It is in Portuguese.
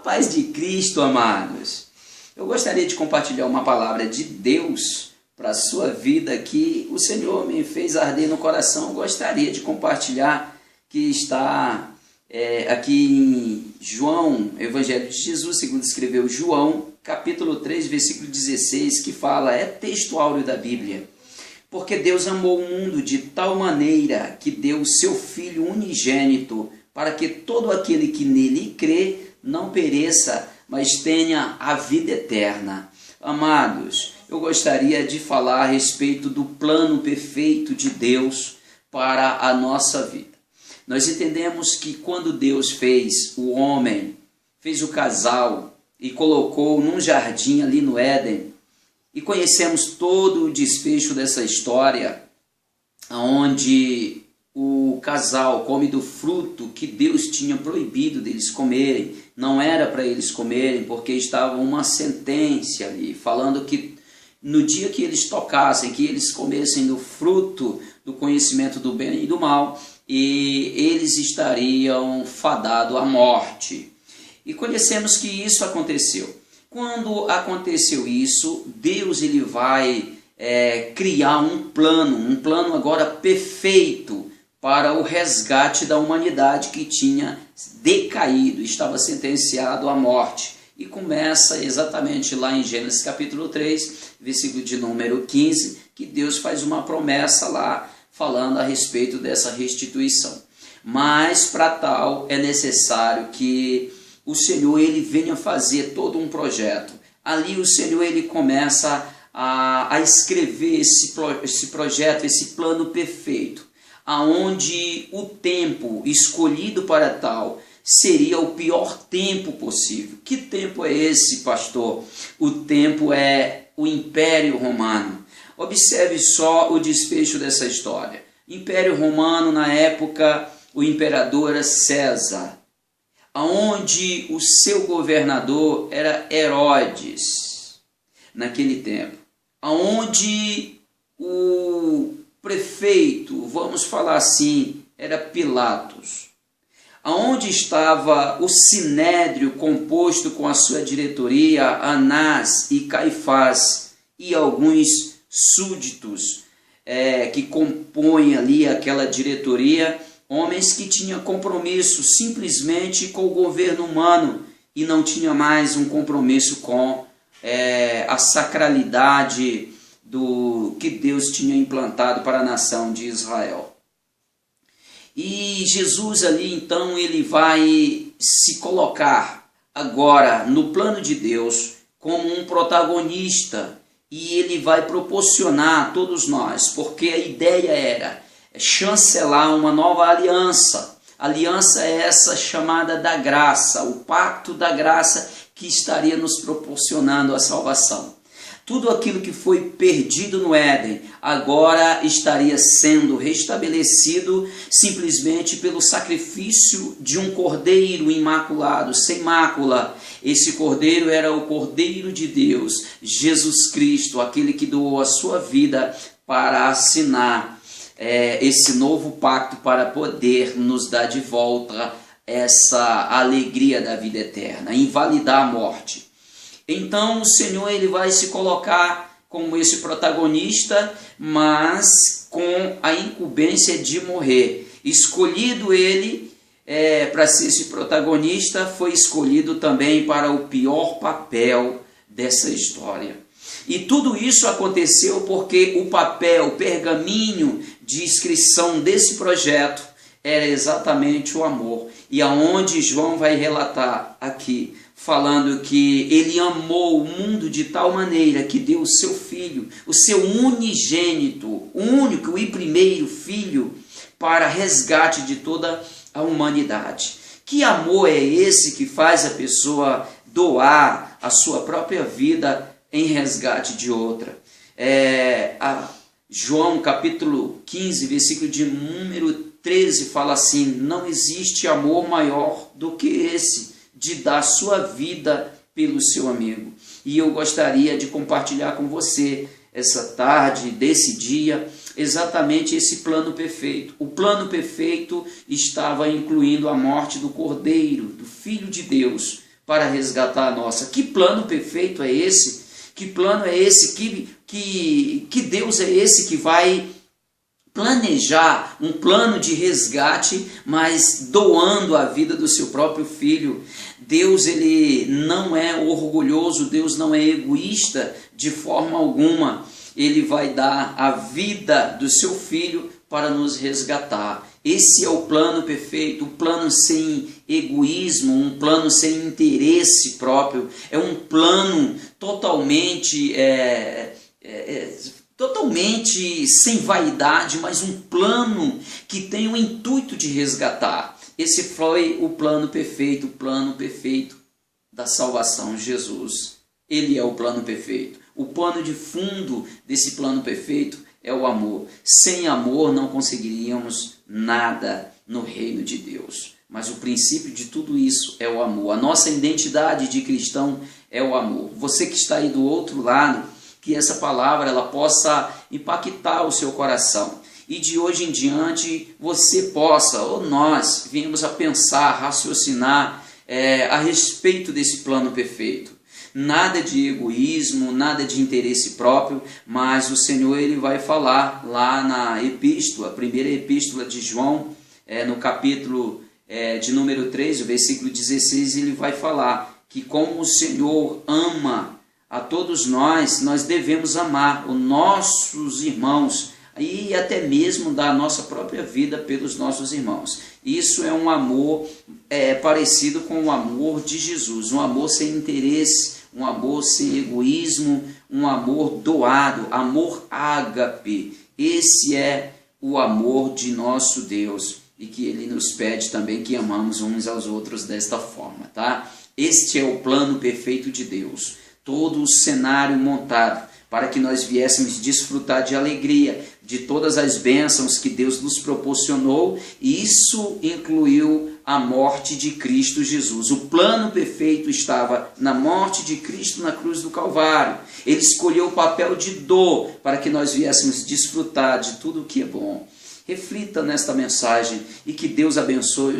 paz de Cristo, amados. Eu gostaria de compartilhar uma palavra de Deus para a sua vida que o Senhor me fez arder no coração. Eu gostaria de compartilhar, que está aqui em João, Evangelho de Jesus, segundo escreveu João, capítulo 3, versículo 16, que fala, é texto áureo da Bíblia. Porque Deus amou o mundo de tal maneira que deu o seu Filho unigênito, para que todo aquele que nele crê não pereça, mas tenha a vida eterna. Amados, eu gostaria de falar a respeito do plano perfeito de Deus para a nossa vida. Nós entendemos que quando Deus fez o homem, fez o casal e colocou num jardim ali no Éden, e conhecemos todo o desfecho dessa história, onde o casal come do fruto que Deus tinha proibido deles comerem. Não era para eles comerem, porque estava uma sentença ali, falando que no dia que eles tocassem, que eles comessem do fruto do conhecimento do bem e do mal, e eles estariam fadados à morte. E conhecemos que isso aconteceu. Quando aconteceu isso, Deus ele vai criar um plano agora perfeito para o resgate da humanidade que tinha decaído, estava sentenciado à morte. E começa exatamente lá em Gênesis capítulo 3, versículo de número 15, que Deus faz uma promessa lá, falando a respeito dessa restituição. Mas para tal é necessário que o Senhor ele venha fazer todo um projeto. Ali o Senhor ele começa a escrever esse projeto, esse plano perfeito, aonde o tempo escolhido para tal seria o pior tempo possível. Que tempo é esse, pastor? O tempo é o Império Romano. Observe só o desfecho dessa história. Império Romano, na época, o imperador era César, onde o seu governador era Herodes, naquele tempo, onde o prefeito, vamos falar assim, era Pilatos, onde estava o Sinédrio composto com a sua diretoria, Anás e Caifás, e alguns súditos que compõem ali aquela diretoria, homens que tinham compromisso simplesmente com o governo humano e não tinha mais um compromisso com a sacralidade do que Deus tinha implantado para a nação de Israel. E Jesus ali então ele vai se colocar agora no plano de Deus como um protagonista e ele vai proporcionar a todos nós, porque a ideia era chancelar uma nova aliança. Aliança é essa chamada da graça, o pacto da graça que estaria nos proporcionando a salvação. Tudo aquilo que foi perdido no Éden agora estaria sendo restabelecido simplesmente pelo sacrifício de um cordeiro imaculado, sem mácula. Esse cordeiro era o Cordeiro de Deus, Jesus Cristo, aquele que doou a sua vida para assinar esse novo pacto, para poder nos dar de volta essa alegria da vida eterna, invalidar a morte. Então o Senhor ele vai se colocar como esse protagonista, mas com a incumbência de morrer. Escolhido ele para ser esse protagonista, foi escolhido também para o pior papel dessa história. E tudo isso aconteceu porque o papel, o pergaminho de inscrição desse projeto era exatamente o amor. E aonde João vai relatar aqui, falando que ele amou o mundo de tal maneira que deu o seu filho, o seu unigênito, o único e primeiro filho, para resgate de toda a humanidade. Que amor é esse que faz a pessoa doar a sua própria vida em resgate de outra? João capítulo 15, versículo de número 13, fala assim, não existe amor maior do que esse, de dar sua vida pelo seu amigo. E eu gostaria de compartilhar com você essa tarde, desse dia, exatamente esse plano perfeito. O plano perfeito estava incluindo a morte do Cordeiro, do Filho de Deus, para resgatar a nossa. Que plano perfeito é esse? Que plano é esse? Que Deus é esse que vai planejar um plano de resgate, mas doando a vida do seu próprio filho? Deus, ele não é orgulhoso, Deus não é egoísta de forma alguma. Ele vai dar a vida do seu filho para nos resgatar. Esse é o plano perfeito, um plano sem egoísmo, um plano sem interesse próprio. É um plano totalmente sem vaidade, mas um plano que tem o intuito de resgatar. Esse foi o plano perfeito da salvação, Jesus. Ele é o plano perfeito. O pano de fundo desse plano perfeito é o amor. Sem amor não conseguiríamos nada no reino de Deus. Mas o princípio de tudo isso é o amor. A nossa identidade de cristão é o amor. Você que está aí do outro lado, que essa palavra ela possa impactar o seu coração. E de hoje em diante você possa, ou nós, venhamos a pensar, raciocinar a respeito desse plano perfeito. Nada de egoísmo, nada de interesse próprio, mas o Senhor ele vai falar lá na epístola, a primeira epístola de João, no capítulo de número 3, o versículo 16, ele vai falar que como o Senhor ama a todos nós devemos amar os nossos irmãos e até mesmo dar a nossa própria vida pelos nossos irmãos. Isso é um amor parecido com o amor de Jesus, um amor sem interesse, um amor sem egoísmo, um amor doado, amor ágape. Esse é o amor de nosso Deus e que Ele nos pede também que amamos uns aos outros desta forma, tá? Este é o plano perfeito de Deus, todo o cenário montado para que nós viéssemos desfrutar de alegria, de todas as bênçãos que Deus nos proporcionou, e isso incluiu a morte de Cristo Jesus. O plano perfeito estava na morte de Cristo na cruz do Calvário. Ele escolheu o papel de dor para que nós viéssemos desfrutar de tudo o que é bom. Reflita nesta mensagem e que Deus abençoe